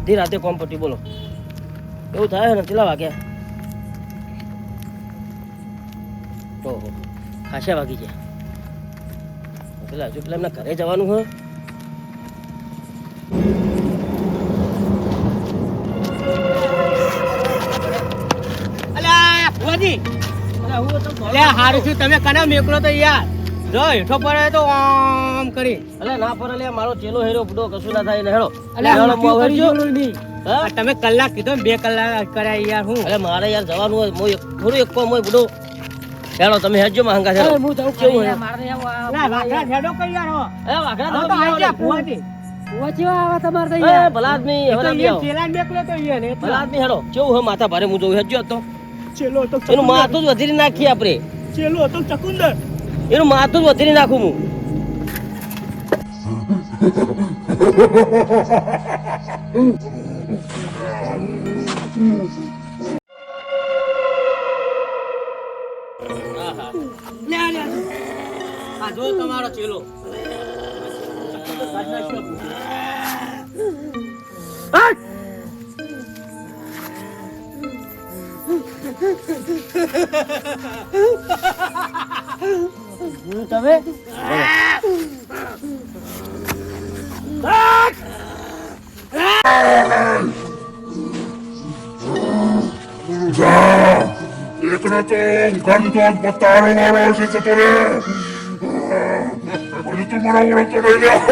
અડધી રાતે કોમ પટી બોલો એવું થાય ને કેટલા વાગ્યા ઓહો ખાસા વાગી ગયા પેલા હજુ પેલા એમના ઘરે જવાનું હોય તમે કના મેકલો તો યાર જો હેઠો પડે તો આમ કરી અલે ના પર લે મારો ચેલો હેરો બુડો કશું ના થાય ને હેડો તમે કલાક કીધો 2 કલાક કર્યા યાર હું અલે મારે યાર જવાનું હોય મોય થોડું એક કોમ હોય બુડો હેડો તમે હેડજો માં હંગા હેડો હું જાઉં કેવું હે ના વાઘરા હેડો કઈ યાર હો એ વાઘરા તો આઈ ભુવાજી વચવા આવા તમાર તો એ ભલા આદમી હવે ના ચેલા મેકલો તો યાર ને ભલા આદમી હેડો કેવું હે માથા ભારે હું જોઉં હેડજો તો ચેલો તો એનું માથું જ વધીને નાખીએ આપણે ચેલો તો ચકુંદર એનું માથું જ વધીને નાખું હું આ જો તમારો ચેલો તમે એકનો તો ગંધો બતારો વાળો છે તો રે હજુ તું મારા ઓળખતો નહીં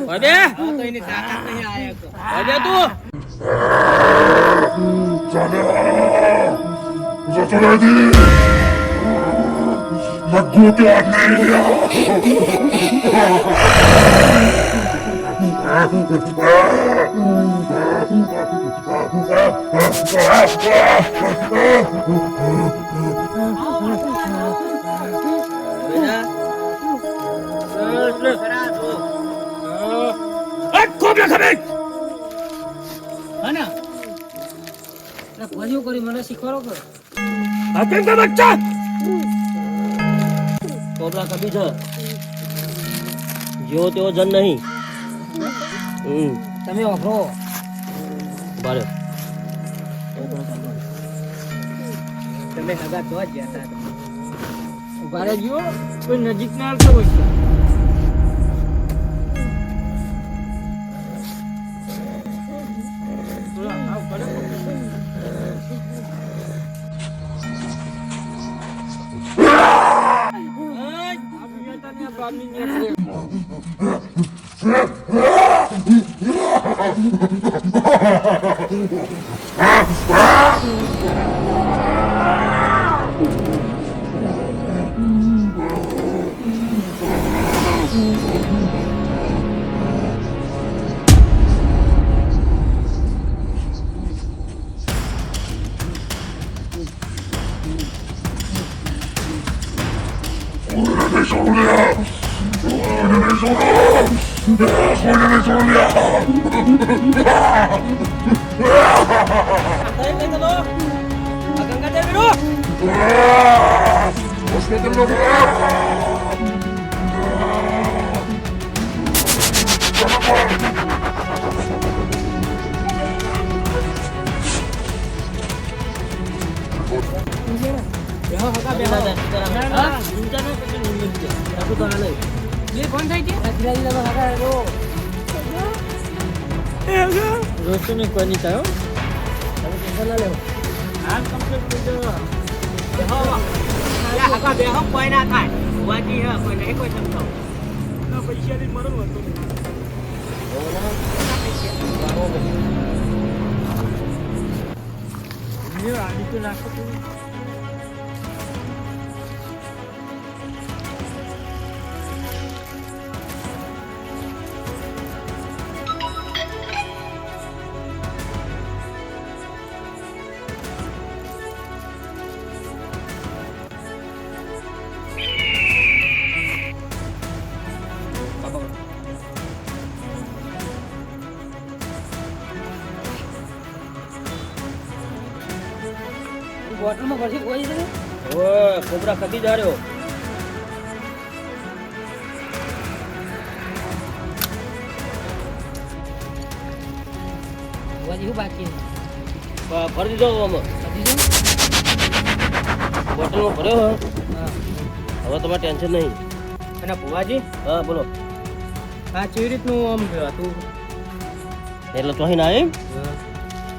અબે તો એની તાકાત નહીં આયા તો અબે તું જતો નથી મગ્ગુ તો કરી મને શીખવાડો કરો બચ્ચા કોબરા કભી છે જેવો તેવો જન નહીં તમે ઓફરો બારે તમે હગા તો જ ગયા હતા ઉભા રહેજો કોઈ નજીક ના આવતો હોય રોશની કોઈ નહીં થયો તમે ટેન્શન ના લેવો હાલ કમ્પ્લીટ થઈ ગયો હગા બેહો કોઈ ના થાય વાજી હે કોઈ નહીં કોઈ સમજો ના પૈસા ની મરણ હતો આની તો નાખો આટલું ઘરથી કોઈ છે ઓય કોબરા ખપી જા રહ્યો. ભુવાજી શું બાકી ભરી દીધો આમાં. બોટલમાં ભર્યો હે. હવે તમારે ટેન્શન નહીં. અને ભુવાજી હા બોલો. આ કેવી રીતનું આમ હતું એટલે તો અહીં ના એમ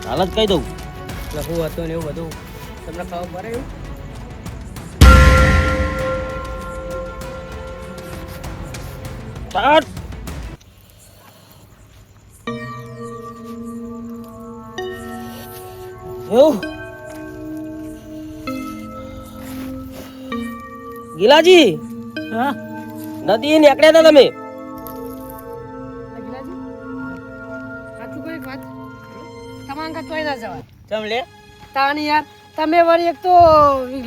હાલ જ કહી દઉં. એટલે શું હતું ને એવું બધું તમને ખબર પડે એવું સ્ટાર્ટ. એવું ગિલાજી હા નદી નીકળ્યા હતા તમે. સાચું કોઈ વાત તમારા અંગત તોય ના જવાય ચમ લે તાણી યાર તમે વળી એક તો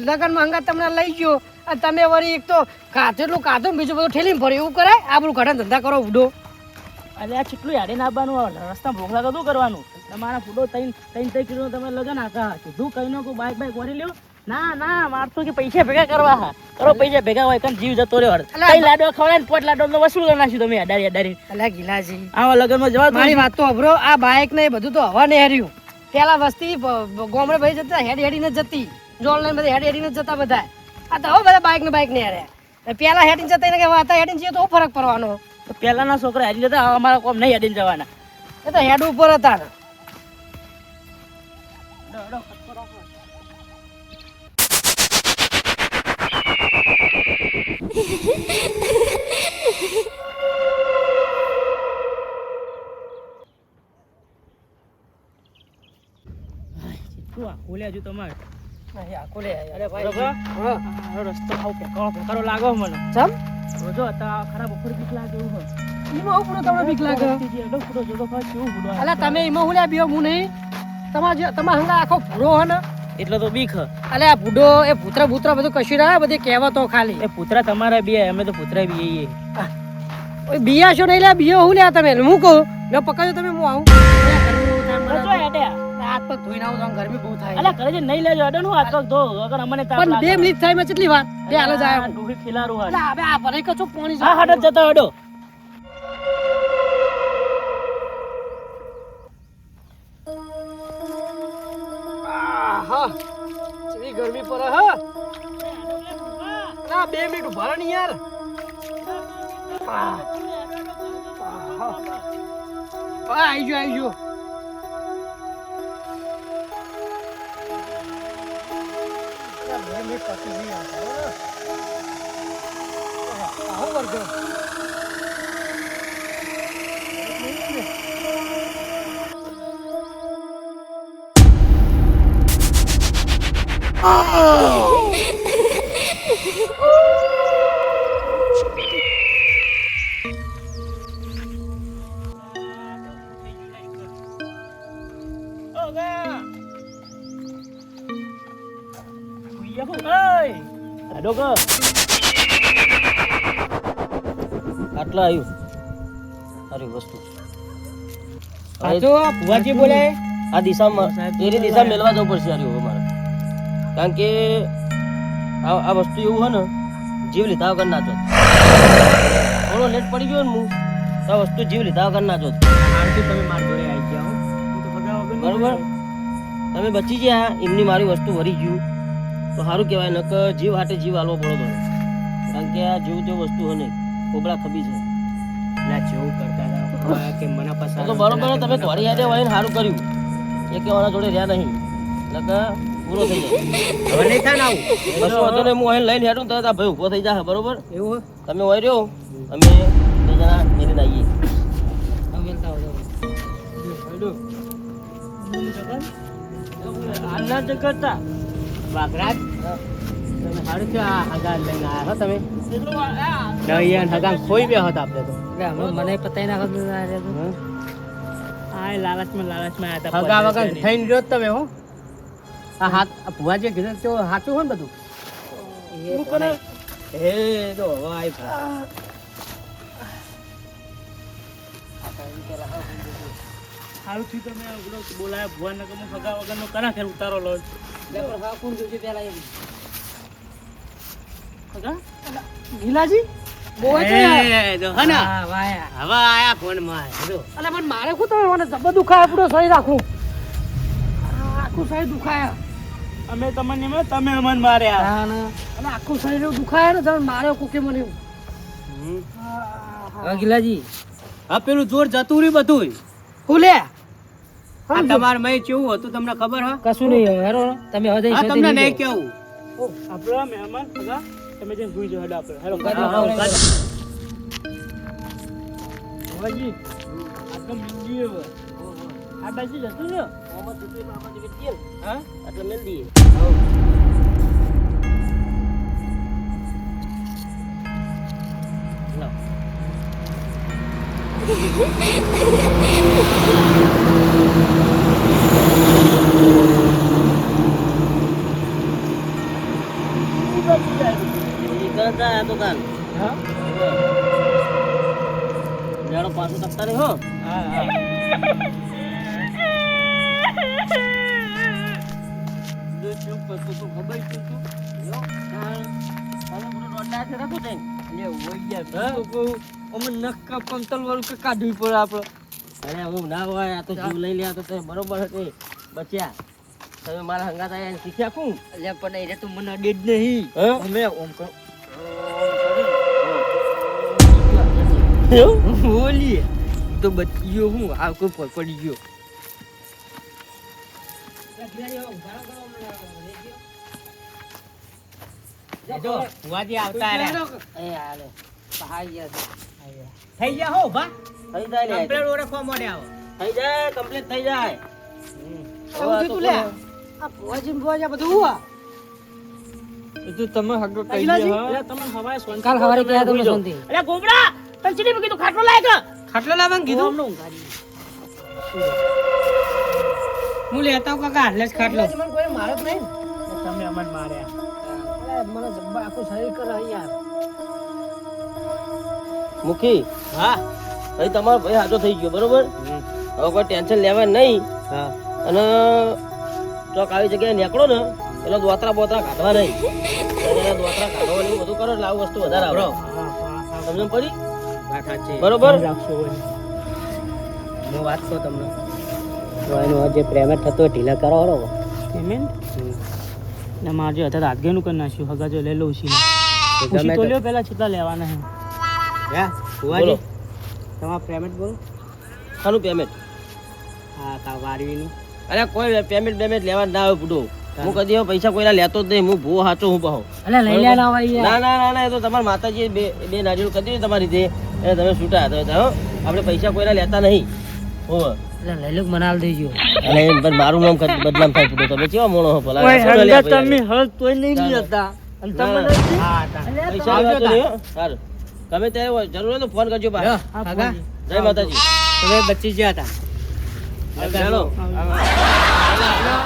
લગનમાં હંગાત તમને લઈ ગયો અને તમે વળી એક તો કાચેટલું કાધું બીજું બધું ઠેલીને ભર્યું એવું કરાય આપણું ઘણા ધંધા કરો ઉડો અરે આ કેટલું યાડે નાખવાનું રસ્તા ભોગલા તો શું કરવાનું તમારા ફૂટો ત્રણ કિલો તમે લગન આખા કીધું કઈ નો બાઈક વરી લ્યો ના ના મારતો કે પૈસા ભેગા કરવા હા કરો પૈસા ભેગા હોય કઈ જીવ જતો રહ્યો કઈ લાડવા ખવડાય ને 5 લાડવા વસૂલ કરી નાખ્યું તમે અડારી અલ્યા ગિલાજી આવા લગનમાં જવા મારી વાત તો અભરો આ બાઇક ને એ બધું તો હવા ને હર્યું પેલા વસ્તી ગોમડે ભાઈ જતા હેડી ને જતી જોલ ને બધા હેડી ને જતા બધા આ તો હવે બધા બાઇક ને હર્યા પેલા હેડી જતા એને કે હતા હેડી જઈએ તો ફરક પડવાનો પેલાના છોકરા હેડી જતા અમારા કોમ નહીં હેડીને જવાના એ તો હેડ ઉપર હતા ને ખોલ્યા હજુ તમારે નહીં, આખો લે અરે ભાઈ હા. આ રસ્તો આવો પેકારો લાગો મને ચમ રોજો હતા ખરાબ ઉપર બીક લાગે એવું હોય એમાં હું પૂરો તમને બીક લાગે એડો ફૂટો જોડો ખાસ કેવું ફૂટો અલા તમે એમાં હું લ્યા બીઓ હું નહીં તમારા હંગા આખો ભૂરો હે ને એટલે તો બીક અલે આ ભૂડો એ ભૂતરા બધું કશું ના બધી કહેવતો ખાલી એ પુત્રા તમારા બે અમે તો પુત્રા બી ઓય બિયા છો નહીં લ્યા બીઓ હું લ્યા તમે હું કહું લો પકડજો તમે હું આવું હાથ પગ ધોઈને આવું તો આમ ગરમી બહુ થાય અલા કરે છે નહીં લેજો અડન હું હાથ પગ ધો અગર અમને તાપ પણ લાગે 2 મિનિટ થાય મેં કેટલી વાર બે હાલ જ આયા હું. ડુહી ખિલારું અલા હા હવે આ ભરાઈ કચો પાણી હા હડો જતો હડો હા ચેવી ગરમી પડે હા ના 2 મિનિટ ઉભા રહો ને યાર આઈ ગયો આટલા આવ્યું સારી વસ્તુ. ભુવાજી બોલે આ દિશામાં તેરી દિશા મેળવા જવું પડશે યાર હવે મારે. કારણ કે આ વસ્તુ એવું હોય ને જીવ લીધા વગર ના જોત. થોડો લેટ પડી ગયો ને હું તો આ વસ્તુ જીવ લીધા વગર ના જોત. તમે માર જોડે આવી ગયા હું તો બધા વગર બરોબર તમે બચી ગયા એમની મારી વસ્તુ વરી ગયું તો સારું કહેવાય. ન કે જીવ હાટે જીવ આલવો પડો. કારણ કે આ જેવું તેવું વસ્તુ હોય નહીં કોબળા ખબી છે. જેવું કરતા હતા કે મને પસંદ તો બરોબર તમે તમારી યાદે વળીને સારું કર્યું એ કે મારા જોડે રહ્યા નહીં નકર પૂરો થઈ જાય. હવે નહીં થાય ને આવું બસ વાંધો નહીં, હું અહીં લઈને હેડું તો આ ભાઈ ઊભો થઈ જાય. બરોબર એવું તમે હોય રહ્યો અમે 2 જણા મેળીને આવીએ. આના જ કરતા વાઘરાજ તમે હારું કે આ હગા લઈને આવ્યા હો તમે નહીં હગા ખોઈ ગયા હતા આપણે તો મને પતાઈ નાખો આ લાલચમાં આવ્યા હતા હગા વગર થઈને રહ્યો તમે હો આ હાથ ભુવાજી કીધું તો સાચું હોય ને બધું એ તો હવે આવી સારું થયું તમે ઓલો બોલાયા ભુવા નગર માં ભગા વગરનો કરા ખેર ઉતારો લો કોણ જોજે પેલા એમ ભગા ગીલાજી બોય છે હા વાયા હવે આયા ફોન માં અલે પણ મારે શું તમે મને જબર દુખાય પૂરો શરીર રાખું આખું શરીર દુખાય અમે તમને એમ તમે અમને માર્યા અને આખું શરીર એવું દુખાય ને તમે માર્યો કોકે મને એવું ગિલાજી આ પેલું જોર જતું રહ્યું બધું ફૂલે આ તમાર મય કેવું હતું તમને ખબર હા કશું નહીં હેરો તમે હવે આ તમને નહીં કેવું આપણા મહેમાન ભગા તમે જેમ ભૂઈ જાવ આપણે હેલો ભુવાજી આ તો મિલી હવે આ બાજુ જતું ને મોહમ્મદ દુસરી બાબા જે તેલ હા એટલે મેલ દઈએ લાવ એ કરતા આ તો કાલ હા લેડો પાછું તકતા નહીં હો હા હા જો ચૂપ કરતો તો ખબર છે તું યો કાલ કાલે બધું રોટલા છે રાખો તઈ લે ઓય યાર તો કો ઓમ નક્કા પંતલ વાળું કે કાઢવી પડે આપણે અરે હું ના હોય આ તો જીવ લઈ લે તો તમે બરોબર હતી બચ્યા તમે મારા હંગાત આયા શીખ્યા કું અલ્યા પણ એ તો મને અડે જ નહીં હે અમે ઓમ કરો એવું બોલીએ તો બચી ગયો હું આ કોઈ પડી ગયો જો વાજી આવતા રે એ આલે થઈ ગયા હો ભા થઈ જાય લે કમ્પ્લેટ ઓળખવા મળે આવો થઈ જાય કમ્પ્લીટ થઈ જાય આવું તું લે આ ભોજી ભોજા બધું હુઆ એ તો તમે હગો કહી અગિલાજી? દો અલ્યા તમને હવાય સોન કાલ સવારે કહેયા તમને શાંતિ અલ્યા ગોબડા તને ચીડી મૂકી તું ખાટલો લાય કે ખાટલો લાવવાનું કીધું અમને ઊંઘાડી હું લેતા હું કાકા હાલે જ ખાટલો મને કોઈ મારો જ નહીં તમે અમને માર્યા અરે મને જબ્બા આખું શરીર કરે યાર મુખી હા હવે તમારો ભાઈ હાજો થઈ ગયો બરોબર હવે કોઈ ટેન્શન લેવા નહીં હા અને ચોક આવી જગ્યાએ નીકળો ને એટલે દોતરા બોતરા કાઢવા નહીં એટલે દોતરા કાઢવાની બધું કરો એટલે આવું વસ્તુ વધારે આવડો સમજણ પડી વાત સાચી બરોબર રાખશો હું વાત કહું તમને તો એનો જે પેમેન્ટ થતો ઢીલા કરો પેમેન્ટ ને મારે જે અત્યારે આજગેનું કરી નાખ્યું હગા જો લઈ લઉં છું પૂછી તો લ્યો પેલા છેટલા લેવાના હે બોલો તમારું પેમેન્ટ બોલો શાનું પેમેન્ટ હા કા વારવીનું અરે કોઈ પેમેન્ટ બેમેન્ટ લેવા ના આવે બુડો હું કદી હવે પૈસા કોઈના લેતો જ નહીં હું ભૂવો સાચો હું પાહો અલે લઈ લે ના ભાઈ ના ના ના ના એ તો તમારા માતાજી બે નારિયેળ કરી દીધી તમારી રીતે એટલે તમે છૂટા હતા હો આપણે પૈસા કોઈના લેતા નહીં હો અલે લઈ લો મને હાલ દેજો અરે એમ પણ મારું નામ બદનામ થાય પૂરો તમે કેવા મોણો હો ભલા શું લે તમે હળ તોય નહીં લેતા અને તમે હા પૈસા લેવા તો નહીં હો. સારું તમે ત્યારે જરૂર હોય તો ફોન કરજો બા હગા જય માતાજી તમે બચી ગયા હતા ચાલો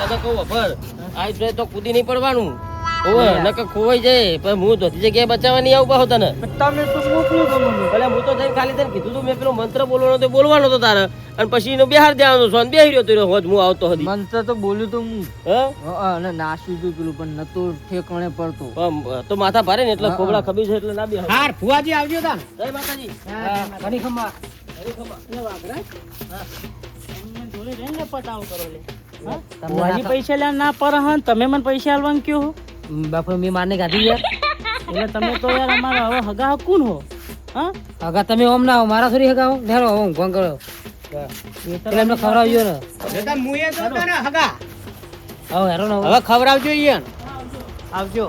દાદા કહું વફર આ જોઈએ તો કૂદી નહીં પડવાનું ઓવે નકર ખોવાઈ જાય પણ હું ધોતી જગ્યાએ બચાવવા નહીં આવું પાછો તને તમે તો મોકલ્યું તમને ભલે હું તો જઈને ખાલી તને કીધું તું મેં પેલો મંત્ર બોલવાનો તો બોલવાનો તો તારે અને પછી એનો બિહાર દેવાનો સોન બેહી રહ્યો તો હોજ હું આવતો હતી મંત્ર તો બોલ્યું તો હું હે અને નાસ્યું હતું પેલું પણ નતું ઠેકાણે પડતું તો માથા ભારે ને એટલે ખોબડા ખબી છે એટલે ના બેહ હાર ફુવાજી આવજો તા જય માતાજી ઘણી ખમા ફુવાજી પૈસા લેવા ના પર હન તમે મને પૈસા આલવાનું કયો બાપુ મેં મારને કાઢી યાર એટલે તમે તો યાર અમારા હવે હગા કોણ હો હા હગા તમે ઓમ ના હો મારા થોડી હગા હો નેરો હું ફોન કરો એટલે એમને ખવડાવજો ને બેટા મુએ તો તને હગા હવે હેરો ને હવે ખવડાવજો ઈયન આવજો